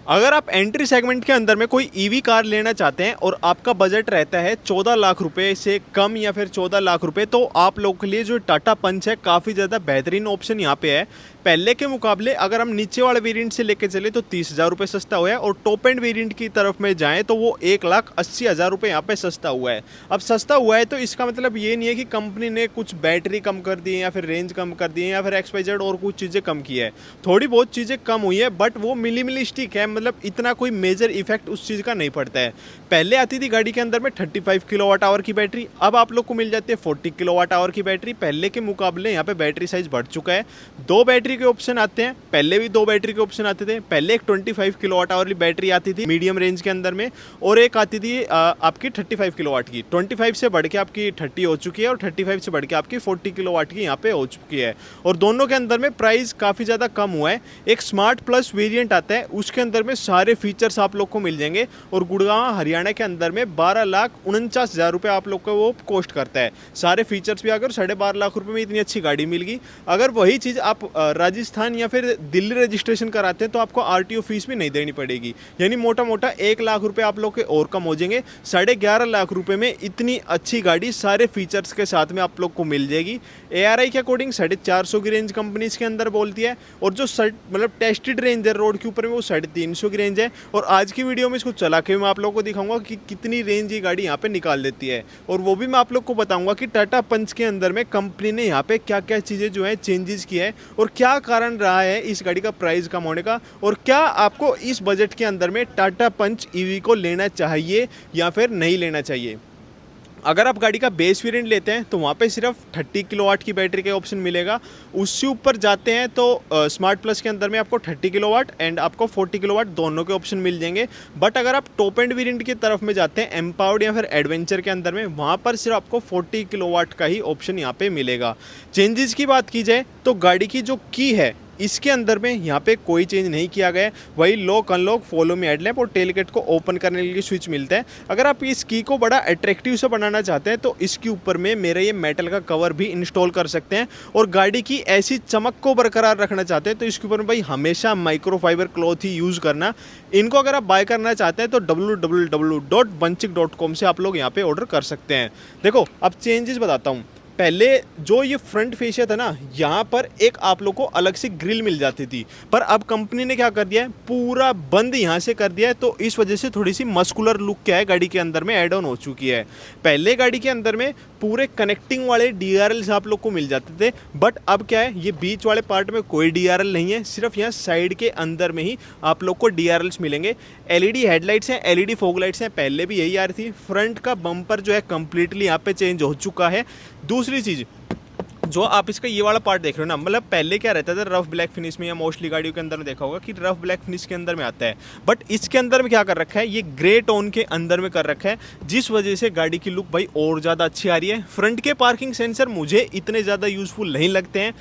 अगर आप entry segment के अंदर में कोई ईवी कार लेना चाहते हैं और आपका बजट रहता है 14 लाख रुपए से कम या फिर 14 लाख रुपए, तो आप लोगों के लिए जो टाटा पंच है काफ़ी ज़्यादा बेहतरीन ऑप्शन यहाँ पे है। पहले के मुकाबले अगर हम नीचे वाले वेरिएंट से लेके चले तो 30,000 रुपये सस्ता हुआ है, और टॉप एंड वेरिएंट की तरफ में जाएँ तो वो 1,80,000 रुपये यहाँ पे सस्ता हुआ है। अब सस्ता हुआ है तो इसका मतलब ये नहीं है कि कंपनी ने कुछ बैटरी कम कर दी है या फिर रेंज कम कर दी है या फिर XYZ और कुछ चीज़ें कम की है। थोड़ी बहुत चीज़ें कम हुई है, बट वो मिनिमलिस्टिक है, मतलब इतना कोई मेजर इफेक्ट उस चीज़ का नहीं पड़ता है। पहले आती थी गाड़ी के अंदर में 35 किलोवाट आवर की बैटरी, अब आप लोग को मिल जाती है 40 किलोवाट आवर की बैटरी। पहले के मुकाबले यहाँ पे बैटरी साइज बढ़ चुका है। 2 बैटरी के ऑप्शन आते हैं, पहले भी 2 बैटरी के ऑप्शन आते थे। पहले एक 25 किलोवाट आवर की बैटरी आती थी मीडियम रेंज के अंदर में, और एक आती थी आपकी 35 किलोवाट की। 25 से बढ़ के आपकी 30 हो चुकी है, और 35 से बढ़ के आपकी 40 किलोवाट की यहाँ पे हो चुकी है। और दोनों के अंदर में प्राइस काफ़ी ज़्यादा कम हुआ है। एक स्मार्ट प्लस वेरिएंट आता है, उसके अंदर में सारे फीचर्स आप लोग को मिल जाएंगे, और गुड़गांव हरियाणा के अंदर में 12,49,000 रुपये आप लोग को वो कॉस्ट करता है। सारे फीचर्स भी अगर 12.5 लाख रुपये में इतनी अच्छी गाड़ी मिल गई। अगर वही चीज़ आप राजस्थान या फिर दिल्ली रजिस्ट्रेशन कराते हैं तो आपको RTO फीस भी नहीं देनी पड़ेगी, यानी मोटा मोटा 1 लाख रुपये आप लोग के और कम हो जाएंगे। 11.5 लाख रुपये में इतनी अच्छी गाड़ी सारे फीचर्स के साथ में आप लोग को मिल जाएगी। ARI के अकॉर्डिंग 450 की रेंज कंपनीज के अंदर बोलती है, और जो मतलब टेस्टेड रेंज है रोड के ऊपर में वो 350 की रेंज है। और आज की वीडियो में इसको चला के मैं आप लोगों को दिखाऊंगा कि कितनी रेंज ये गाड़ी यहाँ पे निकाल देती है, और वो भी मैं आप लोग को बताऊंगा कि टाटा पंच के अंदर में कंपनी ने यहाँ पे क्या क्या चीज़ें जो है चेंजेस की है, और क्या कारण रहा है इस गाड़ी का प्राइस कम होने का, और क्या आपको इस बजट के अंदर में टाटा पंच EV को लेना चाहिए या फिर नहीं लेना चाहिए। अगर आप गाड़ी का बेस वेरिएंट लेते हैं तो वहाँ पे सिर्फ 30 किलोवाट की बैटरी का ऑप्शन मिलेगा। उससे ऊपर जाते हैं तो स्मार्ट प्लस के अंदर में आपको 30 किलोवाट एंड आपको 40 किलोवाट दोनों के ऑप्शन मिल जाएंगे। बट अगर आप टॉप एंड वेरिएंट की तरफ में जाते हैं एम्पावर्ड या फिर एडवेंचर के अंदर में, वहाँ पर सिर्फ आपको 40 किलोवाट का ही ऑप्शन यहाँ पे मिलेगा। चेंजेस की बात की जाए तो गाड़ी की जो की है इसके अंदर में यहाँ पे कोई चेंज नहीं किया गया है। वही lock unlock, follow me headlamp और टेलगेट को ओपन करने के लिए स्विच मिलता है। अगर आप इस की को बड़ा अट्रैक्टिव से बनाना चाहते हैं तो इसके ऊपर में मेरे ये मेटल का कवर भी इंस्टॉल कर सकते हैं, और गाड़ी की ऐसी चमक को बरकरार रखना चाहते हैं तो इसके ऊपर में भाई हमेशा माइक्रोफाइबर क्लॉथ ही यूज़ करना। इनको अगर आप बाय करना चाहते हैं तो www.bunchik.com से आप लोग यहाँ पे ऑर्डर कर सकते हैं। देखो अब चेंजेस बताता हूँ। पहले जो ये फ्रंट फेशिया था ना, यहाँ पर एक आप लोग को अलग से ग्रिल मिल जाती थी, पर अब कंपनी ने क्या कर दिया है, पूरा बंद यहाँ से कर दिया है। तो इस वजह से थोड़ी सी मस्कुलर लुक क्या है गाड़ी के अंदर में ऐड ऑन हो चुकी है। पहले गाड़ी के अंदर में पूरे कनेक्टिंग वाले DRLs आप लोग को मिल जाते थे, बट अब क्या है, ये बीच वाले पार्ट में कोई DRL नहीं है, सिर्फ यहाँ साइड के अंदर में ही आप लोग को DRLs मिलेंगे। LED हेडलाइट्स हैं, LED फॉग लाइट्स हैं, पहले भी यही आ रही थी। फ्रंट का बम्पर जो है कम्प्लीटली यहाँ पे चेंज हो चुका है। दूसरी चीज़, जो आप इसका ये वाला पार्ट देख रहे हो ना, मतलब पहले क्या रहता था रफ ब्लैक फिनिश में, या मोस्टली गाड़ियों के अंदर में देखा होगा कि रफ ब्लैक फिनिश के अंदर में आता है, बट इसके अंदर में क्या कर रखा है, ये ग्रे टोन के अंदर में कर रखा है, जिस वजह से गाड़ी की लुक भाई और ज़्यादा अच्छी आ रही है। फ्रंट के पार्किंग सेंसर मुझे इतने ज़्यादा यूज़फुल नहीं लगते हैं।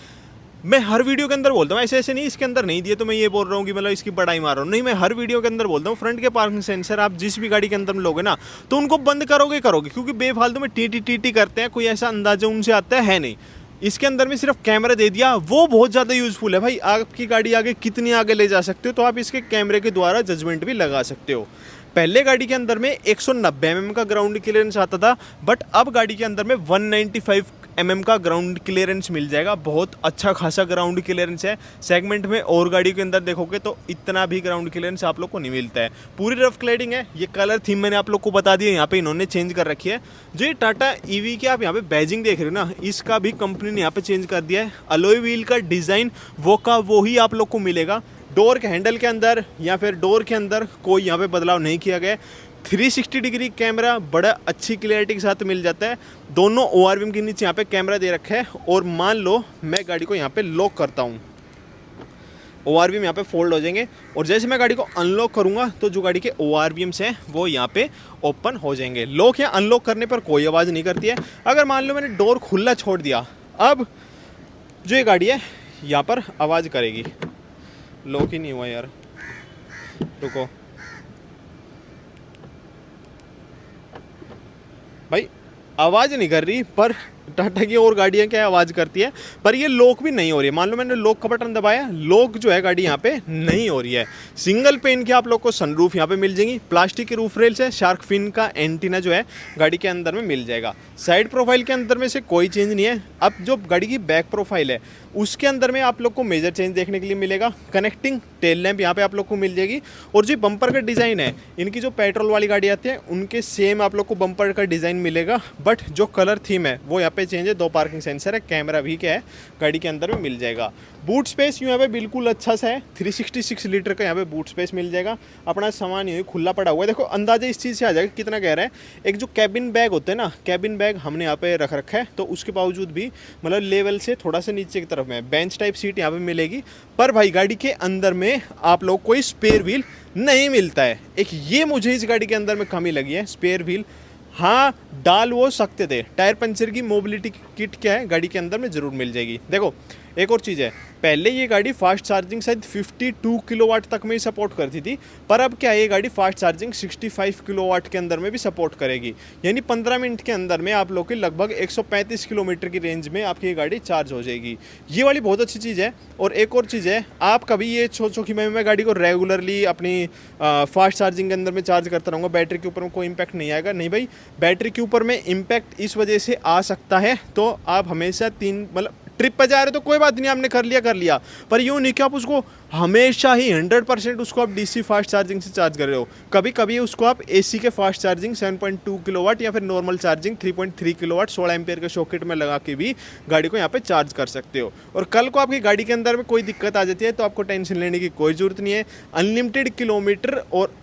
मैं हर वीडियो के अंदर बोलता हूँ, ऐसे नहीं इसके अंदर नहीं दिए तो मैं ये बोल रहा हूँ कि मतलब इसकी बड़ाई मार रहा हूँ, नहीं, मैं हर वीडियो के अंदर बोलता हूँ फ्रंट के पार्किंग सेंसर आप जिस भी गाड़ी के अंदर में लोगे ना तो उनको बंद करोगे, क्योंकि बेफालतू में टी करते हैं, कोई ऐसा अंदाजा उनसे आता है नहीं। इसके अंदर में सिर्फ कैमरा दे दिया, वो बहुत ज़्यादा यूज़फुल है भाई। आपकी गाड़ी आगे कितनी आगे ले जा सकते हो तो आप इसके कैमरे के द्वारा जजमेंट भी लगा सकते हो। पहले गाड़ी के अंदर में 190 mm का ग्राउंड क्लियरेंस आता था, बट अब गाड़ी के अंदर में 195 mm का ग्राउंड क्लियरेंस मिल जाएगा। बहुत अच्छा खासा ग्राउंड क्लियरेंस है सेगमेंट में, और गाड़ी के अंदर देखोगे तो इतना भी ग्राउंड क्लियरेंस आप लोग को नहीं मिलता है। पूरी रफ क्लैडिंग है। ये कलर थीम मैंने आप लोग को बता दिया, यहाँ पे इन्होंने चेंज कर रखी है। जो ये टाटा EV की आप यहाँ पे बैजिंग देख रहे हो ना, इसका भी कंपनी ने यहाँ पे चेंज कर दिया है। अलॉय व्हील का डिज़ाइन वो का वो ही आप लोग को मिलेगा। डोर के हैंडल के अंदर या फिर डोर के अंदर कोई यहाँ पे बदलाव नहीं किया गया। 360 डिग्री कैमरा बड़ा अच्छी क्लियरिटी के साथ मिल जाता है। दोनों ORVM के नीचे यहाँ पे कैमरा दे रखा है, और मान लो मैं गाड़ी को यहाँ पे लॉक करता हूँ, ORVM यहाँ पे फोल्ड हो जाएंगे, और जैसे मैं गाड़ी को अनलॉक करूँगा तो जो गाड़ी के ORVMs हैं वो यहाँ पे ओपन हो जाएंगे। लॉक या अनलॉक करने पर कोई आवाज़ नहीं करती है। अगर मान लो मैंने डोर खुला छोड़ दिया, अब जो ये गाड़ी है यहाँ पर आवाज़ करेगी। लॉक ही नहीं हुआ यार, रुको भाई, आवाज़ नहीं कर रही पर टाटा की और गाड़ियाँ क्या आवाज़ करती है, पर ये लॉक भी नहीं हो रही है। मान लो मैंने लॉक का बटन दबाया, लॉक जो है गाड़ी यहाँ पे नहीं हो रही है। सिंगल पेन की आप लोग को सनरूफ यहाँ पे मिल जाएगी, प्लास्टिक की रूफ रेल्स है, शार्क फिन का एंटीना जो है गाड़ी के अंदर में मिल जाएगा। साइड प्रोफाइल के अंदर में से कोई चेंज नहीं है। अब जो गाड़ी की बैक प्रोफाइल है उसके अंदर में आप लोग को मेजर चेंज देखने के लिए मिलेगा। कनेक्टिंग टेल लैंप यहाँ पे आप लोग को मिल जाएगी, और जो बम्पर का डिज़ाइन है इनकी जो पेट्रोल वाली गाड़ी आती है उनके सेम आप लोग को बम्पर का डिज़ाइन मिलेगा, बट जो कलर थीम है वो यहाँ पे चेंज है। 2 पार्किंग सेंसर है, कैमरा भी क्या है गाड़ी के अंदर में मिल जाएगा। बूट स्पेस यहाँ पे बिल्कुल अच्छा सा है, 366 लीटर का यहाँ पे बूट स्पेस मिल जाएगा। अपना सामान ये खुला पड़ा हुआ है, देखो अंदाजा इस चीज़ से आ जाएगा कितना गहरा है। एक जो कैबिन बैग होते हैं ना, कैबिन बैग हमने यहाँ पे रख रखा है, तो उसके बावजूद भी मतलब लेवल से थोड़ा सा नीचे की तरफ में बेंच टाइप सीट यहाँ पे मिलेगी। पर भाई गाड़ी के अंदर में आप लोग कोई स्पेयर व्हील नहीं मिलता है। एक ये मुझे इस गाड़ी के अंदर में कमी लगी है, स्पेयर व्हील हाँ डाल वो सकते थे। टायर पंचर की मोबिलिटी किट क्या है गाड़ी के अंदर में ज़रूर मिल जाएगी। देखो एक और चीज़ है, पहले ये गाड़ी फास्ट चार्जिंग शायद 52 किलोवाट तक में ही सपोर्ट करती थी, पर अब क्या है ये गाड़ी फास्ट चार्जिंग 65 किलोवाट के अंदर में भी सपोर्ट करेगी। यानी 15 मिनट के अंदर में आप लोग की लगभग 135 किलोमीटर की रेंज में आपकी ये गाड़ी चार्ज हो जाएगी। ये वाली बहुत अच्छी चीज़ है। और एक और चीज़ है, आप कभी ये सोचो कि मैं गाड़ी को रेगुलरली अपनी फास्ट चार्जिंग के अंदर में चार्ज करता रहूँगा, बैटरी के ऊपर में कोई इम्पैक्ट नहीं आएगा। नहीं भाई, बैटरी के ऊपर में इम्पैक्ट इस वजह से आ सकता है। तो आप हमेशा मतलब ट्रिप पर जा रहे हो तो कोई बात नहीं, आपने कर लिया, पर यूँ नहीं कि आप उसको हमेशा ही 100% उसको आप डीसी फास्ट चार्जिंग से चार्ज कर रहे हो। कभी कभी उसको आप एसी के फास्ट चार्जिंग 7.2 किलोवाट या फिर नॉर्मल चार्जिंग 3.3 किलोवाट 16 एम्पियर के सॉकेट में लगा के भी गाड़ी को यहाँ पे चार्ज कर सकते हो। और कल को आपकी गाड़ी के अंदर में कोई दिक्कत आ जाती है तो आपको टेंशन लेने की कोई ज़रूरत नहीं है। अनलिमिटेड किलोमीटर और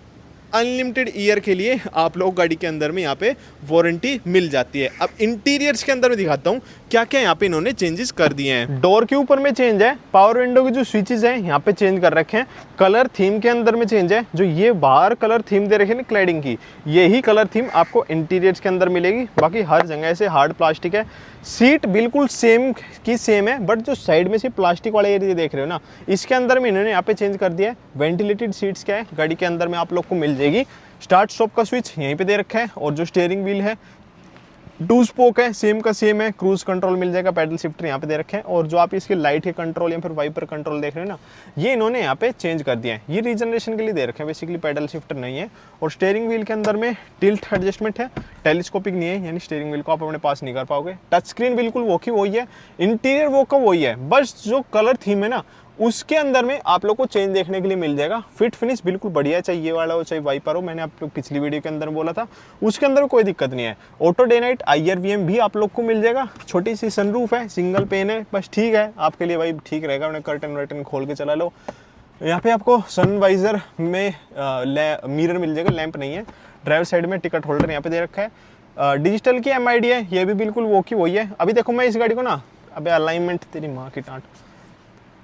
अनलिमिटेड ईयर के लिए आप लोग गाड़ी के अंदर में यहाँ पे वारंटी मिल जाती है। अब इंटीरियर्स के अंदर में दिखाता हूँ क्या क्या यहाँ पे इन्होंने चेंजेस कर दिए हैं। डोर के ऊपर में चेंज है, पावर विंडो की जो स्विचेस हैं यहाँ पे चेंज कर रखे हैं। कलर थीम के अंदर में चेंज है, जो ये बाहर कलर थीम दे रखे हैं क्लैडिंग की, यही कलर थीम आपको इंटीरियर्स के अंदर मिलेगी। बाकी हर जगह से हार्ड प्लास्टिक है। सीट बिल्कुल सेम की सेम है, बट जो साइड में से प्लास्टिक वाला एरिया देख रहे हो ना, इसके अंदर में इन्होंने यहाँ पे चेंज कर दिया है। वेंटिलेटेड सीट्स क्या है गाड़ी के अंदर में आप लोग को मिल जाएगी। स्टार्ट स्टॉप का स्विच यहीं पे दे रखा है, और जो स्टीयरिंग व्हील है 2 स्पोक है, सेम का सेम है। क्रूज कंट्रोल मिल जाएगा, पैडल शिफ्टर यहाँ पे दे रखे हैं। और जो आप इसके लाइट के कंट्रोल या फिर वाइपर कंट्रोल देख रहे हैं ना, ये इन्होंने यहाँ पे चेंज कर दिया है। ये रीजनरेशन के लिए दे रखे हैं, बेसिकली पैडल शिफ्टर नहीं है। और स्टीयरिंग व्हील के अंदर में टिल्ट एडजस्टमेंट है, टेलीस्कोपिक नहीं है, यानी स्टीयरिंग व्हील को आप अपने पास नहीं कर पाओगे। टच स्क्रीन बिल्कुल वो की वही है, इंटीरियर वो का वही है, बस जो कलर थीम है ना उसके अंदर में आप लोग को चेंज देखने के लिए मिल जाएगा। फिट फिनिश बिल्कुल बढ़िया है, चाहे ये वाला हो चाहे वाइपर हो, मैंने आप लोग पिछली वीडियो के अंदर बोला था, उसके अंदर कोई दिक्कत नहीं है। ऑटो डे नाइट IRVM भी आप लोग को मिल जाएगा। छोटी सी सनरूफ है, सिंगल पेन है, बस ठीक है आपके लिए भाई, ठीक रहेगा। अपने कर्टन वर्टन खोल के चला लो। यहाँ पे आपको सनवाइजर में मिरर मिल जाएगा, लैंप नहीं है। ड्राइवर साइड में टिकट होल्डर यहाँ पे दे रखा है। डिजिटल की MID है, ये भी बिल्कुल वो की वही है। अभी देखो मैं इस गाड़ी को ना, अबे अलाइनमेंट तेरी माँ की टाँट,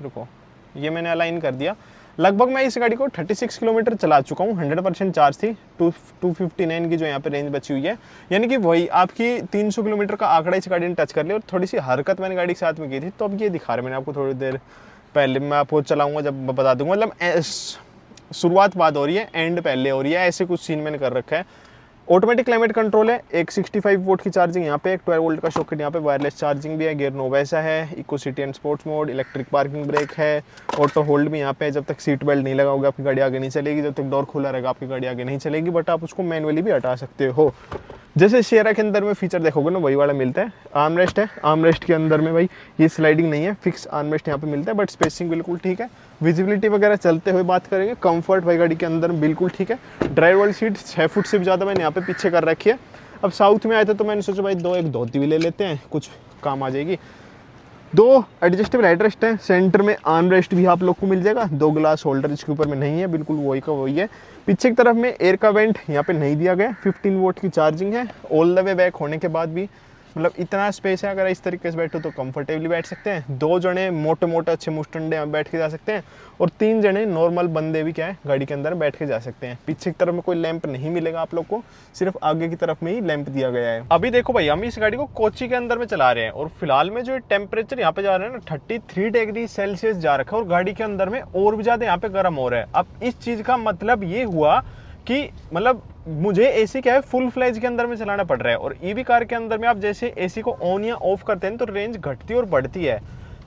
रुको, ये मैंने अलाइन कर दिया। लगभग मैं इस गाड़ी को 36 किलोमीटर चला चुका हूँ। 100% चार्ज थी। 259 की जो यहाँ पे रेंज बची हुई है, यानी कि वही आपकी 300 किलोमीटर का आंकड़ा इस गाड़ी ने टच कर लिया। और थोड़ी सी हरकत मैंने गाड़ी के साथ में की थी, तो अब ये दिखा रहे मैंने आपको थोड़ी देर पहले। मैं आपको चलाऊँगा जब बता दूँगा, मतलब शुरुआत बाद हो रही है, एंड पहले हो रही है, ऐसे कुछ सीन मैंने कर रखा है। ऑटोमेटिक क्लाइमेट कंट्रोल है, एक 65 वोल्ट की चार्जिंग यहाँ पे, एक 12 वोल्ट का सॉकेट यहाँ पे, वायरलेस चार्जिंग भी है, गियर नो वैसा है, eco city and sports mode, electric parking brake है, ऑटो होल्ड भी यहाँ पे है। जब तक सीट बेल्ट नहीं लगाओगे आपकी गाड़ी आगे नहीं चलेगी, जब तक डोर खुला रहेगा आपकी गाड़ी आगे नहीं चलेगी, बट आप उसको मैनुअली भी हटा सकते हो। जैसे शेयरा के अंदर में फीचर देखोगे ना, वही वाला मिलता है। आर्मरेस्ट है, आर्मरेस्ट के अंदर में भाई ये स्लाइडिंग नहीं है, फिक्स आर्मरेस्ट यहाँ पे मिलता है, बट स्पेसिंग बिल्कुल ठीक है। विजिबिलिटी वगैरह चलते हुए बात करेंगे, कंफर्ट भाई गाड़ी के अंदर बिल्कुल ठीक है। ड्राइवर वाली सीट 6 फुट से भी ज़्यादा मैंने यहाँ पे पीछे कर रखी है। अब साउथ में आए थे तो मैंने सोचा भाई एक धोती भी ले लेते हैं, कुछ काम आ जाएगी। 2 एडजस्टेबल हेडरेस्ट हैं, सेंटर में आर्मरेस्ट भी आप लोग को मिल जाएगा। 2 ग्लास होल्डर इसके ऊपर में नहीं है, बिल्कुल वही का वही है। पीछे की तरफ में एयर का वेंट यहाँ पे नहीं दिया गया। 15 वोल्ट की चार्जिंग है। ऑल द वे बैक होने के बाद भी मतलब इतना स्पेस है, अगर इस तरीके से बैठो तो कंफर्टेबली बैठ सकते हैं। 2 जने मोटे मोटे अच्छे मुस्टंडे बैठ के जा सकते हैं, और 3 जने नॉर्मल बंदे भी क्या है गाड़ी के अंदर बैठ के जा सकते हैं। पीछे की तरफ में कोई लैंप नहीं मिलेगा आप लोग को, सिर्फ आगे की तरफ में ही लैंप दिया गया है। अभी देखो भाई, हम इस गाड़ी को कोची के अंदर में चला रहे हैं, और फिलहाल में जो टेम्परेचर यहाँ पे जा रहा है ना 33 डिग्री सेल्सियस जा रखा है, और गाड़ी के अंदर में और भी ज्यादा यहाँ पे गर्म हो रहा है। अब इस चीज का मतलब ये हुआ कि मतलब मुझे एसी क्या है फुल फ्लैज के अंदर में चलाना पड़ रहा है। और ईवी कार के अंदर में आप जैसे एसी को ऑन या ऑफ करते हैं तो रेंज घटती और बढ़ती है।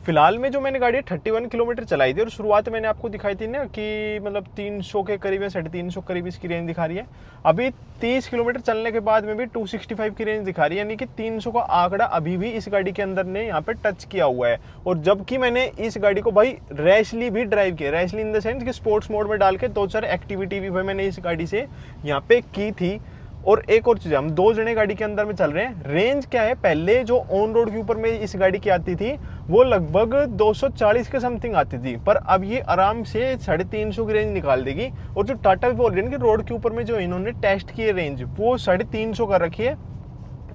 फिलहाल में जो मैंने गाड़ी 31 किलोमीटर चलाई थी और शुरुआत में मैंने आपको दिखाई थी ना कि मतलब 300 के करीब या 350 करीब इसकी रेंज दिखा रही है। अभी 30 किलोमीटर चलने के बाद में भी 265 की रेंज दिखा रही है, यानी कि 300 का आंकड़ा अभी भी इस गाड़ी के अंदर ने यहाँ पे टच किया हुआ है। और जबकि मैंने इस गाड़ी को भाई रैशली भी ड्राइव किया, रैशली इन द सेंस कि स्पोर्ट्स मोड में डाल के 2-4 एक्टिविटी भी भाई मैंने इस गाड़ी से यहाँ पे की थी। और एक और चीज़, हम 2 जने गाड़ी के अंदर में चल रहे हैं। रेंज क्या है, पहले जो ऑन रोड के ऊपर में इस गाड़ी की आती थी वो लगभग 240 के समथिंग आती थी, पर अब ये आराम से 350 की रेंज निकाल देगी। और जो टाटा बोल रही है कि रोड के ऊपर में जो इन्होंने टेस्ट की रेंज वो 350 कर रखी है,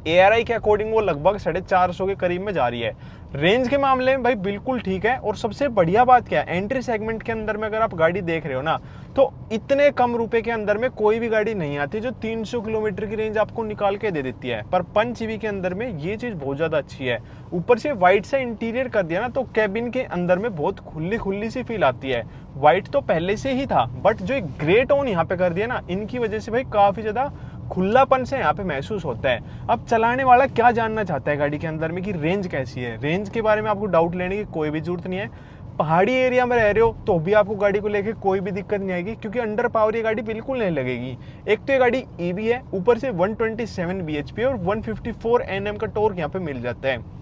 ARI के अकॉर्डिंग वो लगभग 450 के करीब में जा रही है। रेंज के मामले में भाई बिल्कुल ठीक है। और सबसे बढ़िया बात क्या है, एंट्री सेगमेंट के अंदर में अगर आप गाड़ी देख रहे हो ना, तो इतने कम रुपए के अंदर में कोई भी गाड़ी नहीं आती जो 300 किलोमीटर की रेंज आपको निकाल के दे देती है। पर पंच ईवी के अंदर में ये चीज़ बहुत ज़्यादा अच्छी है। ऊपर से वाइट सा इंटीरियर कर दिया ना, तो कैबिन के अंदर में बहुत खुली खुली सी फील आती है। वाइट तो पहले से ही था, बट जो एक ग्रे टोन यहाँ पे कर दिया ना, इनकी वजह से भाई काफ़ी ज़्यादा खुलापन से यहाँ पे महसूस होता है। अब चलाने वाला क्या जानना चाहता है गाड़ी के अंदर में कि रेंज कैसी है, रेंज के बारे में आपको डाउट लेने की कोई भी जरूरत नहीं है। पहाड़ी एरिया में रह रहे हो तो भी आपको गाड़ी को लेके कोई भी दिक्कत नहीं आएगी, क्योंकि अंडर पावर ये गाड़ी बिल्कुल नहीं लगेगी। एक तो ये गाड़ी ईवी है, ऊपर से 127 bhp और 154 Nm का टॉर्क यहाँ पे मिल जाता है।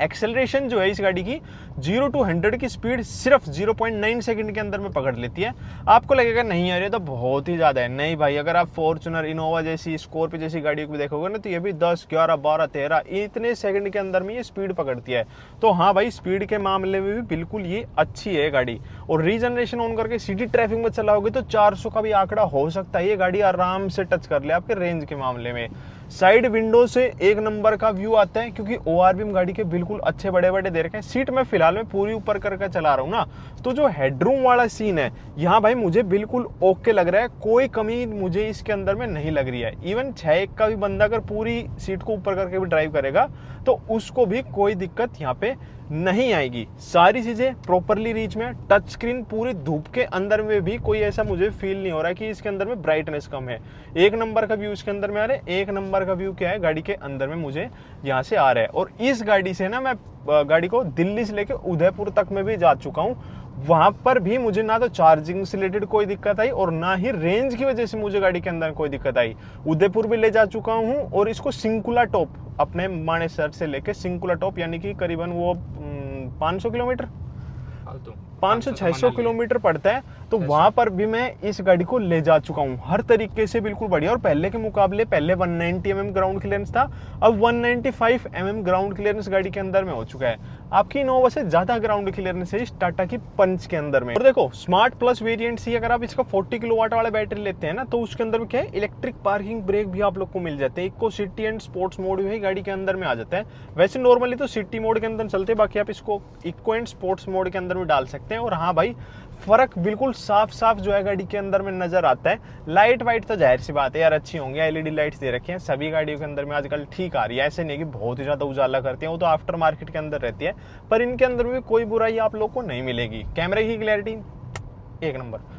एक्सेलरेशन जो है इस गाड़ी की 0 to 100 की स्पीड सिर्फ 0.9 सेकंड के अंदर में पकड़ लेती है। आपको लगेगा नहीं यार ये तो बहुत ही ज़्यादा है, नहीं भाई, अगर आप फॉर्च्यूनर, इनोवा जैसी, स्कॉर्पियो जैसी गाड़ियों को भी देखोगे ना, तो ये भी 10, 11, 12, 13 इतने सेकंड के अंदर में ये स्पीड पकड़ती है। तो हाँ भाई, स्पीड के मामले में भी बिल्कुल ये अच्छी है गाड़ी। और रीजनरेशन ऑन करके सिटी ट्रैफिक में चलाओगे तो 400 का भी आंकड़ा हो सकता है, ये गाड़ी आराम से टच कर ले आपके रेंज के मामले में। साइड विंडो से एक नंबर का व्यू आता है, क्योंकि ORVM गाड़ी के बिल्कुल अच्छे बड़े बड़े दे रखे हैं। सीट मैं फिलहाल में पूरी ऊपर करके चला रहा हूँ ना, तो जो हेडरूम वाला सीन है यहाँ भाई मुझे बिल्कुल ओके लग रहा है, कोई कमी मुझे इसके अंदर में नहीं लग रही है। इवन 6'1" का भी बंदा अगर पूरी सीट को ऊपर करके भी ड्राइव करेगा तो उसको भी कोई दिक्कत यहाँ पे नहीं आएगी। सारी चीज़ें प्रॉपरली रीच में, टच स्क्रीन पूरी धूप के अंदर में भी कोई ऐसा मुझे फील नहीं हो रहा है कि इसके अंदर में ब्राइटनेस कम है। एक नंबर का व्यू इसके अंदर में आ रहा है। एक नंबर का व्यू क्या है गाड़ी के अंदर में मुझे यहाँ से आ रहा है। और इस गाड़ी से ना मैं गाड़ी को दिल्ली से लेकर उदयपुर तक में भी जा चुका हूँ, वहां पर भी मुझे ना तो चार्जिंग से रिलेटेड कोई दिक्कत आई और ना ही रेंज की वजह से मुझे गाड़ी के अंदर कोई दिक्कत आई। उदयपुर भी ले जा चुका हूं और इसको सिंकुला टॉप अपने मानेसर से लेके सिंकुला टॉप यानी कि करीबन वो 500 किलोमीटर 500-600 किलोमीटर पड़ता है, तो वहां पर भी मैं इस गाड़ी को ले जा चुका हूं। हर तरीके से बिल्कुल बढ़िया। और पहले के मुकाबले पहले 190 mm ग्राउंड क्लियरेंस था, अब 195 mm ग्राउंड क्लियरेंस गाड़ी के अंदर में हो चुका है। आपकी इनोवा से ज्यादा ग्राउंड क्लियरेंस है इस टाटा की पंच के अंदर में। और देखो स्मार्ट प्लस वेरिएंट सी अगर आप इसका 40 किलोवाट वाला बैटरी लेते हैं ना, तो उसके अंदर में क्या है, इलेक्ट्रिक पार्किंग ब्रेक भी आप लोग को मिल जाते हैं। Eco city and sports mode भी गाड़ी के अंदर में आ जाता है। वैसे नॉर्मली तो सिटी मोड के अंदर चलते हैं, बाकी आप इसको इको एंड स्पोर्ट्स मोड के अंदर में डाल सकते हैं। और हाँ भाई, फर्क बिल्कुल साफ साफ जो है गाड़ी के अंदर में नजर आता है। लाइट वाइट तो जाहिर सी बात है यार अच्छी होंगी, LED लाइट्स दे रखे हैं सभी गाड़ियों के अंदर में आजकल ठीक आ रही है। ऐसे नहीं कि बहुत ही ज्यादा उजाला करती है, वो तो आफ्टर मार्केट के अंदर रहती है, पर इनके अंदर भी कोई बुराई आप लोग को नहीं मिलेगी। कैमरे की क्लैरिटी एक नंबर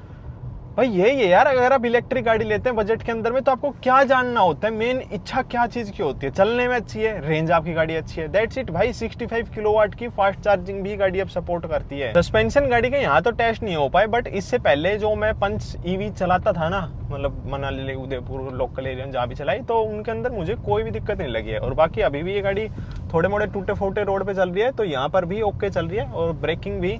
भाई। यही है यार, अगर आप इलेक्ट्रिक गाड़ी लेते हैं बजट के अंदर में, तो आपको क्या जानना होता है, मेन इच्छा क्या चीज की होती है, चलने में अच्छी है, रेंज आपकी गाड़ी अच्छी है, दैट्स इट भाई। 65 किलोवाट की फास्ट चार्जिंग भी गाड़ी अब सपोर्ट करती है। सस्पेंशन गाड़ी का यहाँ तो टेस्ट नहीं हो पाए, बट इससे पहले जो मैं पंच EV चलाता था ना, मतलब मनाली उदयपुर लोकल एरिया में जहाँ भी चलाई, तो उनके अंदर मुझे कोई भी दिक्कत नहीं लगी है। और बाकी अभी भी ये गाड़ी थोड़े मोड़े टूटे फूटे रोड पे चल रही है, तो यहाँ पर भी ओके चल रही है और ब्रेकिंग भी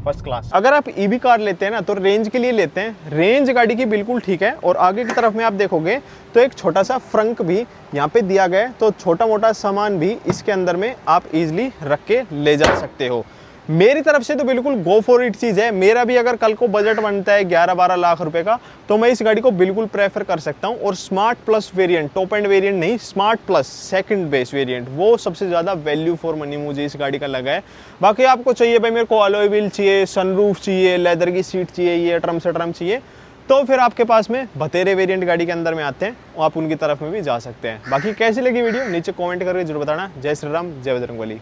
फर्स्ट क्लास। अगर आप EV कार लेते हैं ना, तो रेंज के लिए लेते हैं, रेंज गाड़ी की बिल्कुल ठीक है। और आगे की तरफ में आप देखोगे तो एक छोटा सा फ्रंक भी यहाँ पे दिया गया है, तो छोटा मोटा सामान भी इसके अंदर में आप इजीली रख के ले जा सकते हो। मेरी तरफ से तो बिल्कुल गो फॉर इट चीज़ है। मेरा भी अगर कल को बजट बनता है 11-12 लाख रुपए का, तो मैं इस गाड़ी को बिल्कुल प्रेफर कर सकता हूँ। और smart plus variant, top end variant नहीं, smart plus second base variant, वो सबसे ज़्यादा वैल्यू फॉर मनी मुझे इस गाड़ी का लगा है। बाकी आपको चाहिए भाई, मेरे को अलॉय व्हील चाहिए, सनरूफ चाहिए, लेदर की सीट चाहिए, ये ट्रम से ट्रम चाहिए, तो फिर आपके पास में बतेरे वेरिएंट गाड़ी के अंदर में आते हैं, आप उनकी तरफ में भी जा सकते हैं। बाकी कैसी लगी वीडियो नीचे कमेंट करके जरूर बताना। जय श्री राम, जय बजरंगबली।